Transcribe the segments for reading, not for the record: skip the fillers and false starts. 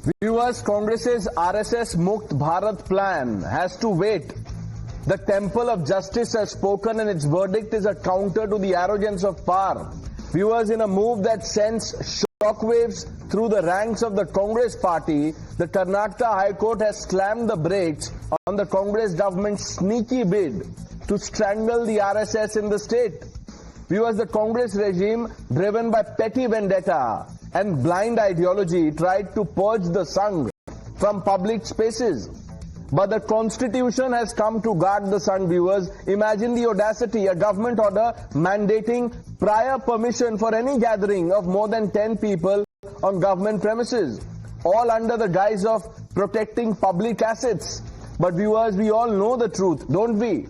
Viewers, Congress's RSS Mukt Bharat plan has to wait. The temple of justice has spoken and its verdict is a counter to the arrogance of power. Viewers, in a move that sends shockwaves through the ranks of the Congress party, the Karnataka High Court has slammed the brakes on the Congress government's sneaky bid to strangle the RSS in the state. Viewers, the Congress regime, driven by petty vendetta and blind ideology, tried to purge the Sangh from public spaces. But the Constitution has come to guard the Sangh. Viewers, imagine the audacity, a government order mandating prior permission for any gathering of more than 10 people on government premises, all under the guise of protecting public assets. But viewers, we all know the truth, don't we?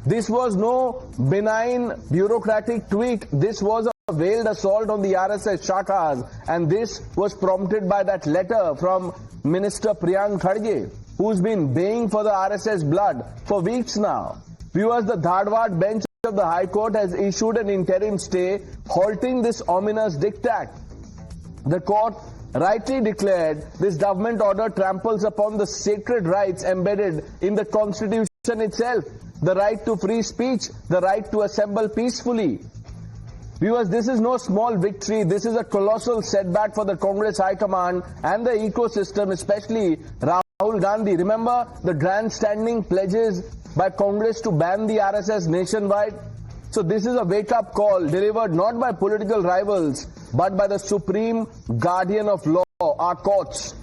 This was no benign bureaucratic tweak. This was a veiled assault on the RSS shakas, and this was prompted by that letter from Minister Priyank Khadge, who's been baying for the RSS blood for weeks now. Viewers, the Dharwad bench of the High Court has issued an interim stay halting this ominous diktat. The court rightly declared this government order tramples upon the sacred rights embedded in the Constitution itself, the right to free speech, the right to assemble peacefully. Viewers, this is no small victory. This is a colossal setback for the Congress High Command and the ecosystem, especially Rahul Gandhi. Remember the grandstanding pledges by Congress to ban the RSS nationwide? So this is a wake-up call delivered not by political rivals, but by the supreme guardian of law, our courts.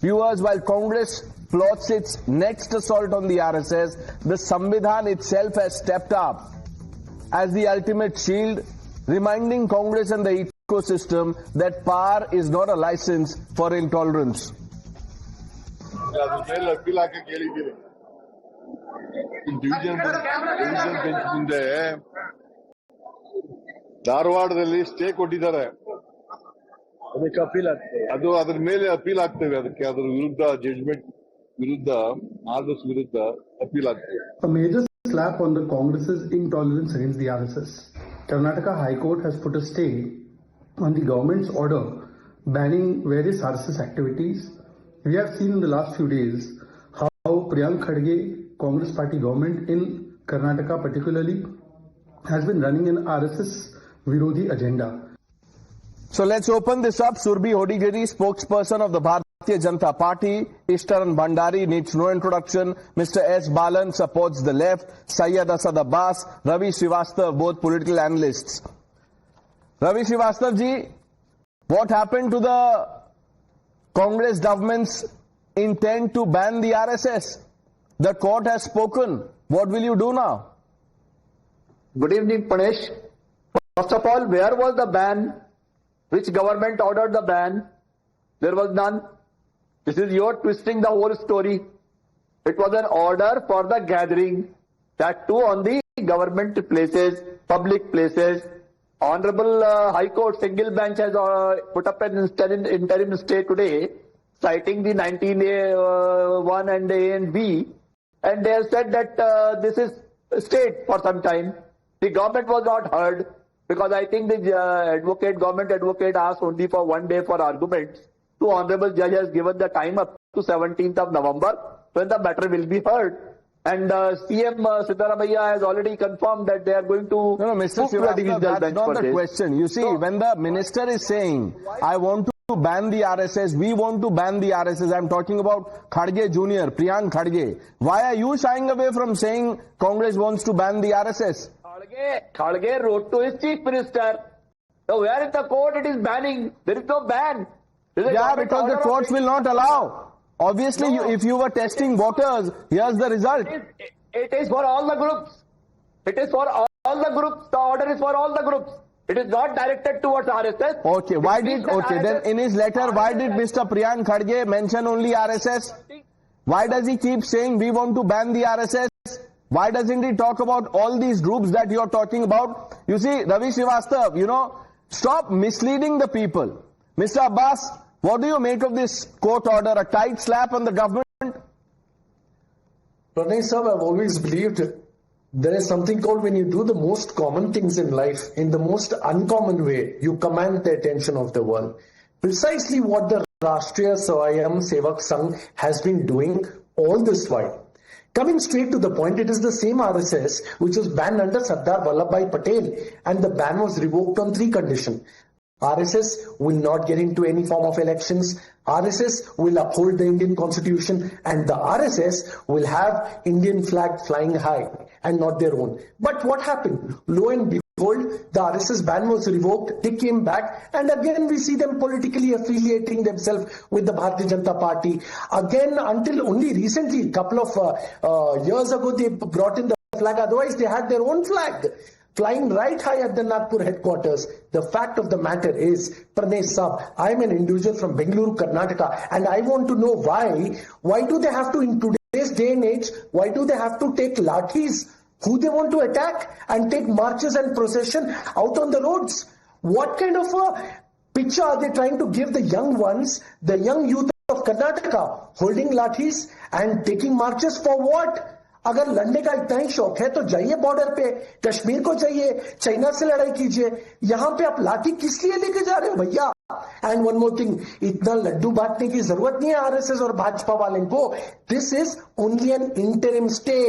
Viewers, while Congress plots its next assault on the RSS, the Samvidhan itself has stepped up as the ultimate shield, reminding Congress and the ecosystem that power is not a license for intolerance. ಧಾರವಾಡದಲ್ಲಿ stay ಕೊಟ್ಟಿದ್ದಾರೆ, ಅದಕ್ಕೆ appeal ಆಗ್ತದೆ. ಅದು ಅದರ ಮೇಲೆ appeal ಆಗ್ತೇವೆ. ಅದಕ್ಕೆ ಅದರ ವಿರುದ್ಧ ಜಡ್ಜ್ಮೆಂಟ್ ವಿರುದ್ಧ ಆರ್ಡರ್ಸ್ ವಿರುದ್ಧ ಅಪೀಲ್ ಆಗ್ತದೆ. A major slap on the Congress's intolerance against the RSS. Karnataka High Court has put a stay on the government's order banning various RSS activities. We have seen in the last few days how Priyank Khadge, Congress party government in Karnataka particularly, has been running an RSS Virodhi agenda. So let's open this up. Surabhi Hodigere, spokesperson of the Bharatiya Janata Party. Ishtaran Bhandari needs no introduction. Mr. S. Balan supports the left. Syed Asad Abbas, Ravi Srivastava, both political analysts. Ravi Srivastava ji, what happened to the Congress government's intent to ban the RSS? The court has spoken. What will you do now? Good evening, Pranesh. First of all, where was the ban? Which government ordered the ban? There was none. This is your twisting the whole story. It was an order for the gathering, that too on the government places, public places. Honorable High Court single bench has put up an interim stay today, citing the 19A1 and A and B, and they have said that this is stayed for some time. The government was not heard, because I think the government advocate asked only for 1 day for arguments. The Honorable Judge has given the time up to 17th of November when the matter will be heard. And CM siddaramaiah has already confirmed that they are going to... No, Mr. Srivastava, that's not the question. You see, when the minister is saying, I want to ban the RSS, we want to ban the RSS, I'm talking about Khadge Jr., Priyank Khadge. Why are you shying away from saying Congress wants to ban the RSS? Khadge wrote to his chief minister. So where in the court it is banning? There is no ban. Yeah, because the courts will not allow. Obviously, no. If you were testing waters, here's the result. It is for all the groups. It is for all the groups. The order is for all the groups. It is not directed towards RSS. Okay, then in his letter, why did Mr. Priyank Khadge mention only RSS? Why does he keep saying we want to ban the RSS? Why doesn't he talk about all these groups that you're talking about? You see, Ravi Srivastava, stop misleading the people. Mr. Abbas, what do you make of this court order, a tight slap on the government? Pranesh sir, I've always believed there is something called when you do the most common things in life in the most uncommon way, you command the attention of the world. Precisely what the Rashtriya Swayam Sevak Sangh has been doing all this while. Coming straight to the point, it is the same RSS which was banned under Sardar Vallabhbhai Patel, and the ban was revoked on 3 conditions. RSS will not get into any form of elections, RSS will uphold the Indian Constitution, and the RSS will have Indian flag flying high and not their own. But what happened? Lo and behold, the RSS ban was revoked, they came back, and again we see them politically affiliating themselves with the Bharatiya Janata Party. Again, until only recently, a couple of years ago, they brought in the flag, otherwise they had their own flag flying right high at the Nagpur headquarters. The fact of the matter is, Pranesh Saab, I am an individual from Bengaluru, Karnataka, and I want to know why do they have to, in today's day and age, why do they have to take lathis, who they want to attack, and take marches and procession out on the roads? What kind of a picture are they trying to give the young ones, the young youth of Karnataka, holding lathis and taking marches for what? अगर लड़ने का इतना ही शौक है तो जाइए border पे, कश्मीर को जाइए, चाइना से लड़ाई कीजिए, यहाँ पे आप लाठी किस लिए लेके जा रहे हो भैया? एंड वन मोर थिंग, इतना लड्डू बांटने की जरूरत नहीं है आरएसएस और भाजपा वाले को. This is only an interim stay.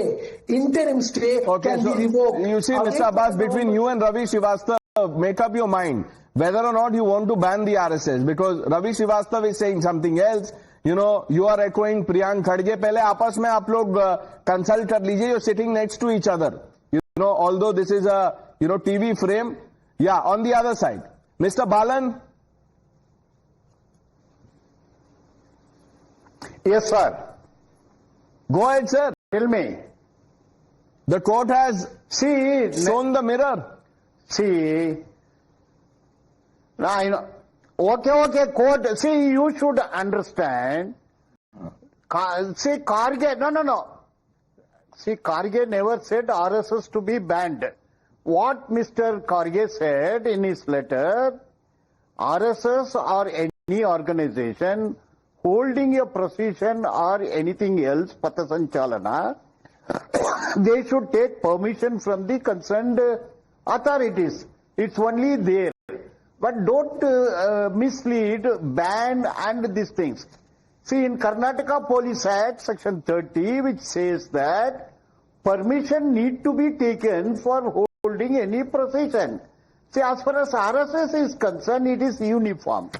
Interim stay can be revoked. You see, Mr. Abbas, between you and Ravi Srivastava, make up your mind whether or not you want to ban the RSS, because Ravi Srivastava is saying something else. You know, you are echoing Priyank Khadge. पहले आपस में आप लोग consult कर लीजिए. You're sitting next to each other. You know, although this is a, you know, TV frame. Yeah, on the other side. Mr. Balan. Yes, sir. Go ahead, sir. Tell me. The court has shown the mirror. See, now, you know, okay, court. See, you should understand. See, Karge, no. See, Karge never said RSS to be banned. What Mr. Karge said in his letter, RSS or any organization holding a procession or anything else, Pathasanchalana, they should take permission from the concerned authorities. It's only there. But don't mislead, ban and these things. See, in Karnataka Police Act, Section 30, which says that permission need to be taken for holding any procession. See, as far as RSS is concerned, it is uniform.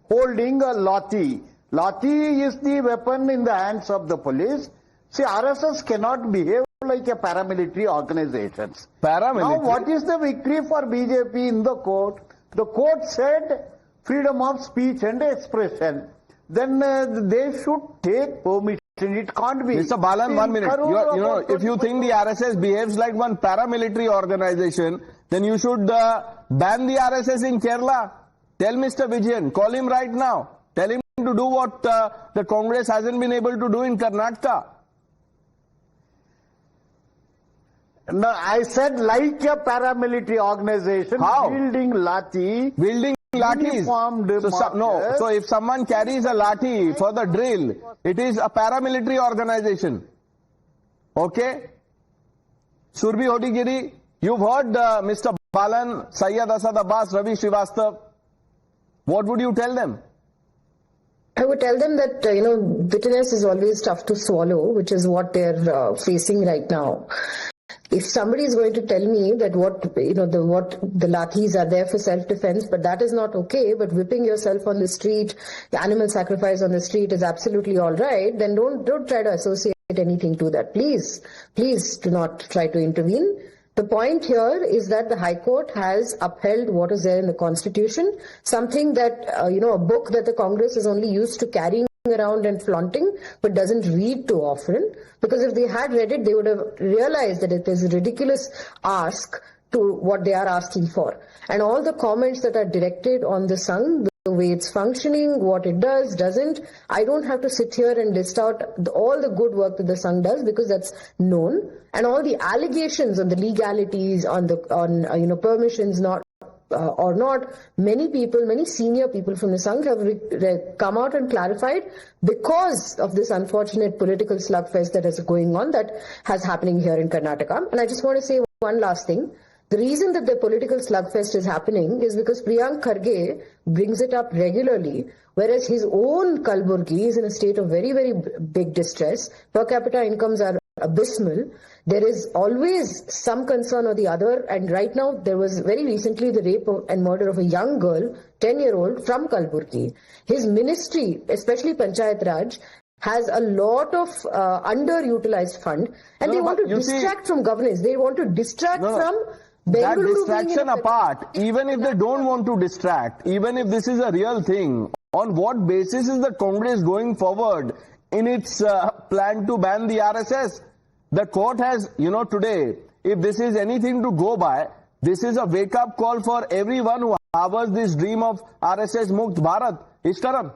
Holding a lathi. Lathi is the weapon in the hands of the police. See, RSS cannot behave like a paramilitary organization. Now, what is the victory for BJP in the court? The court said freedom of speech and expression. Then they should take permission. It can't be. Mr. Balan, 1 minute. You know, if you think the RSS behaves like one paramilitary organization, then you should ban the RSS in Kerala. Tell Mr. Vijayan, call him right now. Tell him to do what the Congress hasn't been able to do in Karnataka. No, I said like a paramilitary organization. How? Wielding lathi. Wielding lathis. So if someone carries a lathi for the drill, it is a paramilitary organization. Okay? Surabhi Hodigere, you've heard Mr. Balan, Syed Asad Abbas, Ravi Srivastava. What would you tell them? I would tell them that, bitterness is always tough to swallow, which is what they're facing right now. If somebody is going to tell me that what the lathis are there for self-defense, but that is not okay, but whipping yourself on the street, the animal sacrifice on the street is absolutely all right, then don't try to associate anything to that. Please do not try to intervene. The point here is that the High Court has upheld what is there in the Constitution, something that, a book that the Congress is only used to carrying around and flaunting, but doesn't read too often. Because if they had read it, they would have realized that it is a ridiculous ask to what they are asking for. And all the comments that are directed on the Sangh, the way it's functioning, what it does, doesn't, I don't have to sit here and list out all the good work that the Sangh does, because that's known. And all the allegations on the legalities, on permissions not or not, many senior people from the Sangh have come out and clarified because of this unfortunate political slugfest that is going on, that has happening here in Karnataka. And I just want to say one last thing. The reason that the political slugfest is happening is because Priyank Kharge brings it up regularly, whereas his own Kalburgi is in a state of very, very big distress. Per capita incomes are abysmal. There is always some concern or the other, and right now there was very recently the rape and murder of a young girl, 10-year-old from Kalburgi. His ministry, especially Panchayat Raj, has a lot of underutilized fund, and they want to distract from governance. They want to distract from that Bengaluru distraction apart, even if they don't want to distract, even if this is a real thing, on what basis is the Congress going forward in its plan to ban the RSS? The court has, today, if this is anything to go by, this is a wake-up call for everyone who harbors this dream of RSS Mukt Bharat. Ishtaram.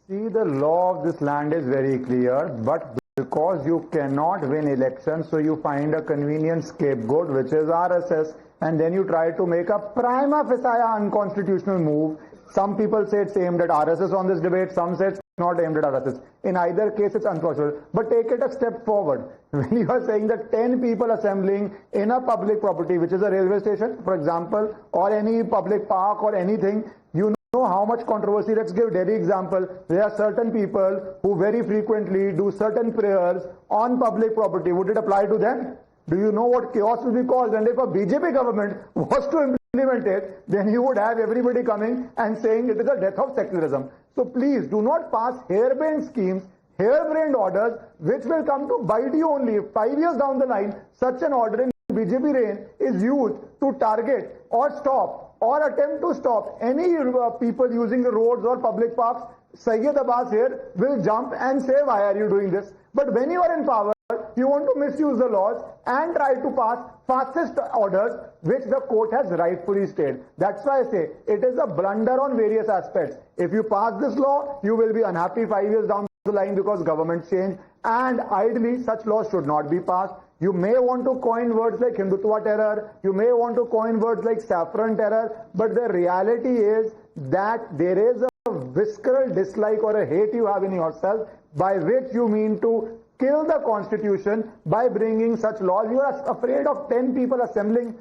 See, the law of this land is very clear, but because you cannot win elections, so you find a convenient scapegoat, which is RSS, and then you try to make a prima facie unconstitutional move. Some people say it's aimed at RSS on this debate, some say it's not aimed at RSS. In either case, it's unconstitutional. But take it a step forward. When you are saying that 10 people assembling in a public property, which is a railway station, for example, or any public park or anything, you know how much controversy. Let's give Delhi example. There are certain people who very frequently do certain prayers on public property. Would it apply to them? Do you know what chaos will be caused? And if a BJP government was to implement it, then you would have everybody coming and saying it is a death of secularism. So please do not pass harebrained schemes, harebrained orders, which will come to bite you only if 5 years down the line such an order in BJP reign is used to target or stop or attempt to stop any people using the roads or public parks. Syed Abbas here will jump and say, why are you doing this? But when you are in power, you want to misuse the laws and try to pass fascist orders, which the court has rightfully stated. That's why I say it is a blunder on various aspects. If you pass this law, you will be unhappy 5 years down the line because government change, and ideally such laws should not be passed. You may want to coin words like Hindutva terror, you may want to coin words like saffron terror, but the reality is that there is a visceral dislike or a hate you have in yourself by which you mean to kill the constitution by bringing such laws. You are afraid of 10 people assembling.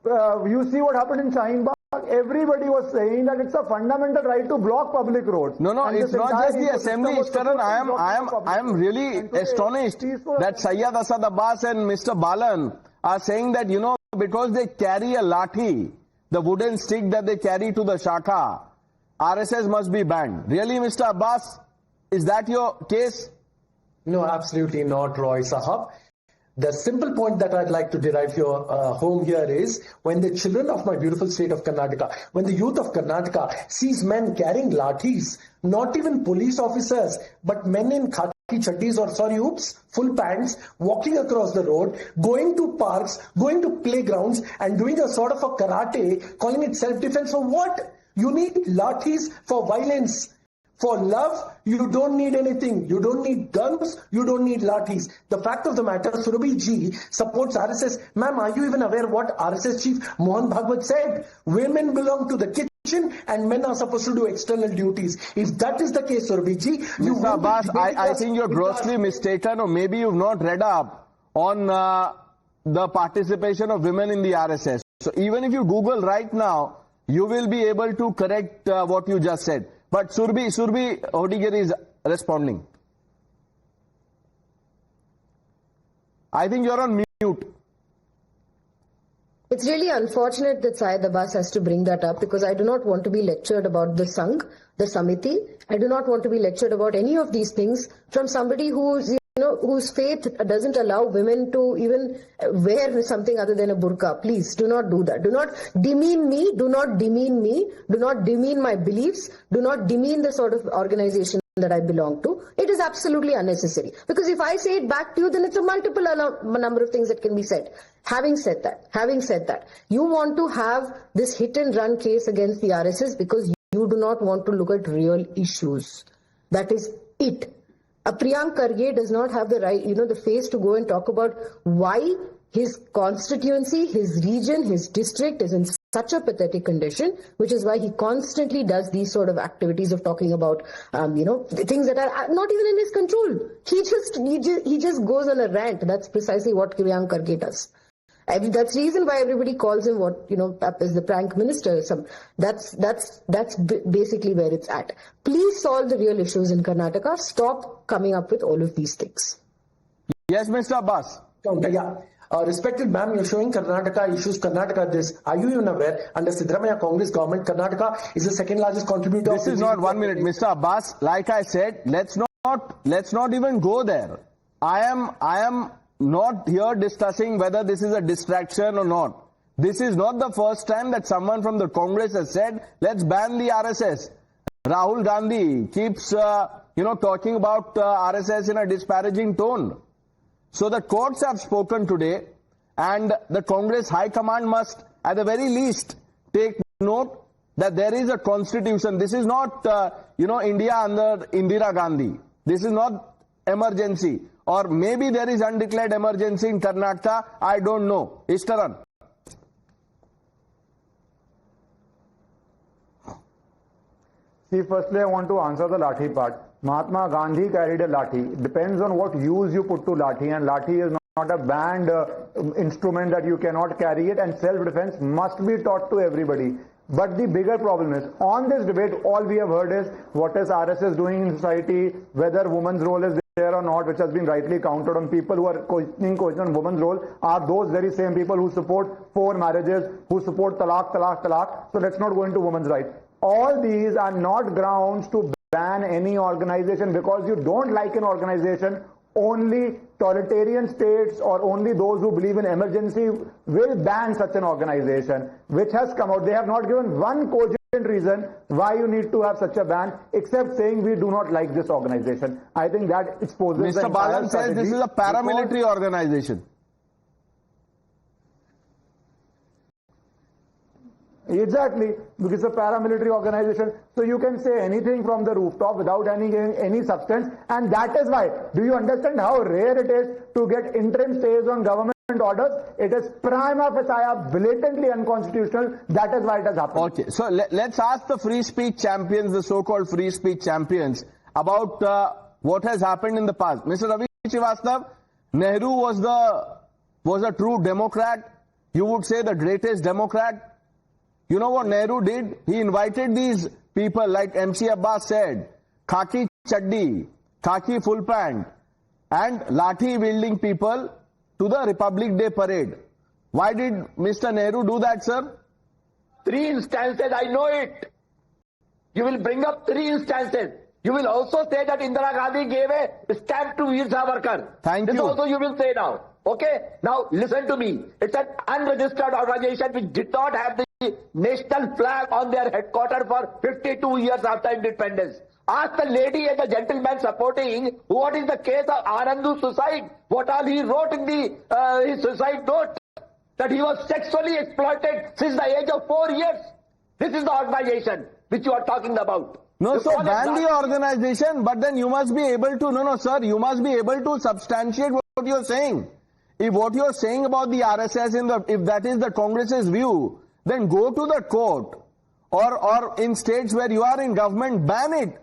You see what happened in Shaheen Bagh. Everybody was saying that it's a fundamental right to block public roads. No, it's not just the assembly, Ishtaran. I am really astonished that Syed Asad Abbas and Mr. Balan are saying that, because they carry a lathi, the wooden stick that they carry to the Shakha, RSS must be banned. Really, Mr. Abbas, is that your case? No, absolutely not, Roy Sahab. The simple point that I'd like to derive your home here is when the children of my beautiful state of Karnataka, when the youth of Karnataka sees men carrying lathis, not even police officers, but men in khaki chaddis or full pants, walking across the road, going to parks, going to playgrounds and doing a sort of a karate, calling it self-defense. For what? You need lathis for violence. For love, you don't need anything. You don't need guns. You don't need lathis. The fact of the matter, Surabhi ji supports RSS. Ma'am, are you even aware what RSS chief Mohan Bhagwat said? Women belong to the kitchen and men are supposed to do external duties. If that is the case, Surabhi ji, Mr. Abbas, I think you're grossly mistaken, or maybe you've not read up on the participation of women in the RSS. So even if you Google right now, you will be able to correct what you just said. But Surabhi Hodigere is responding. I think you're on mute. It's really unfortunate that Syed Abbas has to bring that up because I do not want to be lectured about the Sangh, the Samiti. I do not want to be lectured about any of these things from somebody who's whose faith doesn't allow women to even wear something other than a burqa. Please do not do that. Do not demean me. Do not demean me. Do not demean my beliefs. Do not demean the sort of organization that I belong to. It is absolutely unnecessary. Because if I say it back to you, then it's a multiple number of things that can be said. Having said that, you want to have this hit and run case against the RSS because you do not want to look at real issues. That is it. Priyank Kharge does not have the right, the face to go and talk about why his constituency, his region, his district is in such a pathetic condition, which is why he constantly does these sort of activities of talking about, things that are not even in his control. He just goes on a rant. That's precisely what Priyank Kharge does. That's the reason why everybody calls him as the prank minister. That's basically where it's at. Please solve the real issues in Karnataka. Stop coming up with all of these things. Yes, Mr. Abbas. Yeah. Respected ma'am, you're showing Karnataka issues, Karnataka this. Are you even aware, under Siddaramaiah Congress government, Karnataka is the second largest contributor? This is not 1 minute, Mr. Abbas. Like I said, let's not even go there. I am not here discussing whether this is a distraction or not. This is not the first time that someone from the Congress has said, let's ban the RSS. Rahul Gandhi keeps, talking about RSS in a disparaging tone. So the courts have spoken today, and the Congress High Command must, at the very least, take note that there is a constitution. This is not, India under Indira Gandhi. This is not emergency. Or maybe there is undeclared emergency in Karnataka. I don't know. Ishtaran. See, firstly, I want to answer the lathi part. Mahatma Gandhi carried a lathi. It depends on what use you put to lathi, and lathi is not a banned instrument that you cannot carry it, and self-defense must be taught to everybody. But the bigger problem is, on this debate, all we have heard is what is RSS doing in society, whether women's role is there or not, which has been rightly counted on. People who are questioning women's role are those very same people who support 4 marriages, who support talaq. So let's not go into women's rights. All these are not grounds to ban any organization because you don't like an organization. Only totalitarian states or only those who believe in emergency will ban such an organization, which has come out. They have not given one cogent reason why you need to have such a ban, except saying we do not like this organization. I think that exposes Mr. Balan says this is a paramilitary organization. Exactly, because it's a paramilitary organization, so you can say anything from the rooftop without any substance, and that is why. Do you understand how rare it is to get interim stays on government orders? It is prima facie blatantly unconstitutional. That is why it has happened. Okay, so let's ask the free speech champions, the so-called free speech champions, about what has happened in the past. Mr. Ravi Srivastava, Nehru was a true Democrat. You would say the greatest Democrat. You know what Nehru did? He invited these people, like MC Abbas said, khaki chaddi, khaki full pant, and lathi wielding people to the Republic Day parade. Why did Mr. Nehru do that, sir? 3 instances, I know it. You will bring up 3 instances. You will also say that Indira Gandhi gave a stamp to Veer Savarkar. Thank you. This also you will say now. Okay? Now listen to me. It's an unregistered organization which did not have the national flag on their headquarters for 52 years after independence. Ask the lady and the gentleman supporting what is the case of Anandu's suicide. What all he wrote in his suicide note. That he was sexually exploited since the age of 4 years. This is the organization which you are talking about. No, so ban the organization, but then you must be able to, no, sir, you must be able to substantiate what you're saying. If what you're saying about the RSS, if that is the Congress's view, then go to the court, or in states where you are in government, ban it.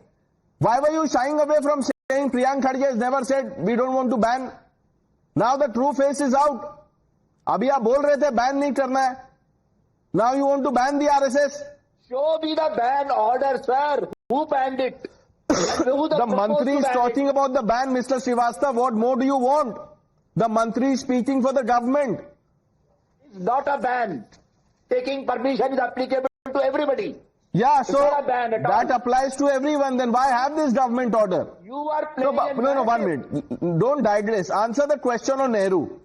Why were you shying away from saying Priyank Kharge has never said we don't want to ban? Now the true face is out. Abhi aap bol rahe the ban nahi karna hai. Now you want to ban the RSS? Show me the ban order, sir. Who banned it? The Mantri is talking about the ban, Mr. Srivastava. What more do you want? The Mantri is speaking for the government. It's not a ban. Taking permission is applicable to everybody. Yeah, so that applies to everyone. Then why have this government order? You are playing. No, 1 minute. Don't digress. Answer the question on Nehru.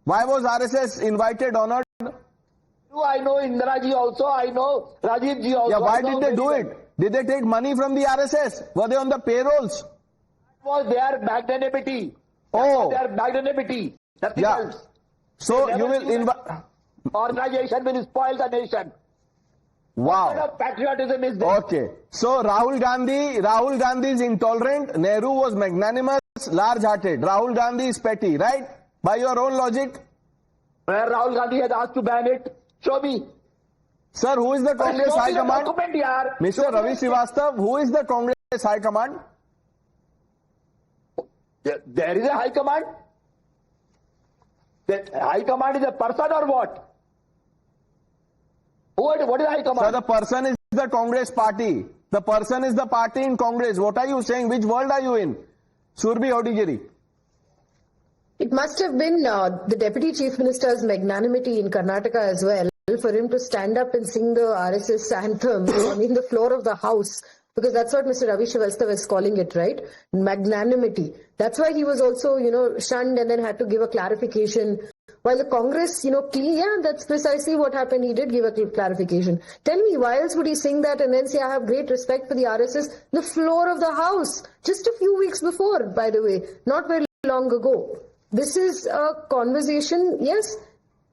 Why was RSS invited, honored? I know Indira ji also. I know Rajiv ji also. Yeah, why did they do it? Did they take money from the RSS? Were they on the payrolls? That was their magnanimity. Oh. Their magnanimity. Nothing else. So you will invite. Organization will spoil the nation. Wow. What kind of patriotism is this? Okay. So Rahul Gandhi is intolerant. Nehru was magnanimous, large-hearted. Rahul Gandhi is petty, right? By your own logic. Where Rahul Gandhi has asked to ban it, show me. Sir, who is the Congress High Command? Document, yaar. Mr. Ravi Srivastava, who is the Congress High Command? There is a High Command. The High Command is a person or what? What is High Command? Sir, the person is the Congress party. The person is the party in Congress. What are you saying? Which world are you in? Surabhi Hodigere. It must have been the Deputy Chief Minister's magnanimity in Karnataka as well for him to stand up and sing the RSS anthem in the floor of the House, because that's what Mr. Ravi Srivastava is calling it, right? Magnanimity. That's why he was also, shunned and then had to give a clarification. While the Congress, that's precisely what happened. He did give a clarification. Tell me, why else would he sing that and then say, I have great respect for the RSS? The floor of the House, just a few weeks before, by the way, not very long ago. This is a conversation, yes.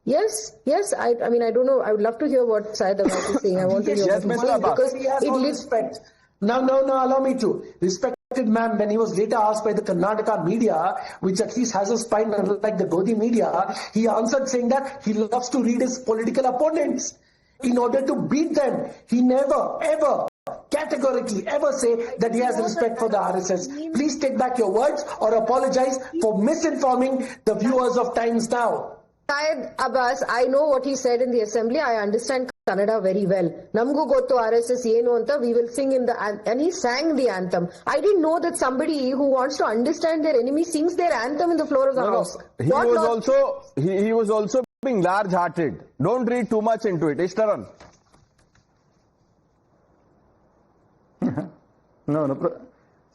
I mean, I don't know. I would love to hear what siddaramaiah is saying. I want to hear yes, what Mr. Abbas. Because he has no respect. No, allow me to. Respected man, when he was later asked by the Karnataka media, which at least has a spine unlike the Godi media, he answered saying that he loves to read his political opponents in order to beat them. He never, ever, categorically ever say that he has respect for the RSS. Please take back your words or apologize for misinforming the viewers of Times Now. Syed Abbas, I know what he said in the assembly. I understand Kannada very well. Namgu gottu RSS yenu anta, we will sing in the and he sang the anthem. I didn't know that somebody who wants to understand their enemy sings their anthem in the floor of the House. He was also being large-hearted. Don't read too much into it. Ishtaran. No.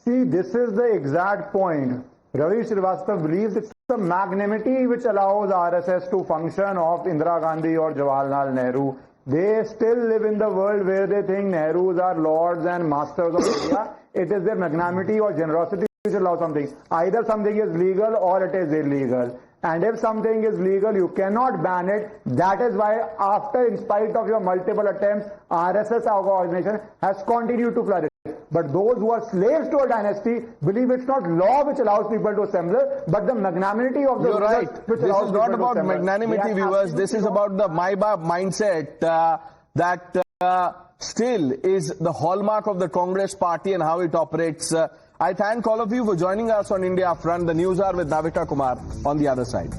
See, this is the exact point. Ravi Srivastava believes it's the magnanimity which allows RSS to function of Indira Gandhi or Jawaharlal Nehru. They still live in the world where they think Nehrus are lords and masters of India. It is their magnanimity or generosity which allows something. Either something is legal or it is illegal. And if something is legal, you cannot ban it. That is why, in spite of your multiple attempts, RSS organization has continued to flourish. But those who are slaves to a dynasty believe it's not law which allows people to assemble, but the magnanimity of the You're right. This is not about magnanimity, viewers. This is about the my-bab mindset that still is the hallmark of the Congress party and how it operates. I thank all of you for joining us on India Upfront. The news are with Navika Kumar on the other side.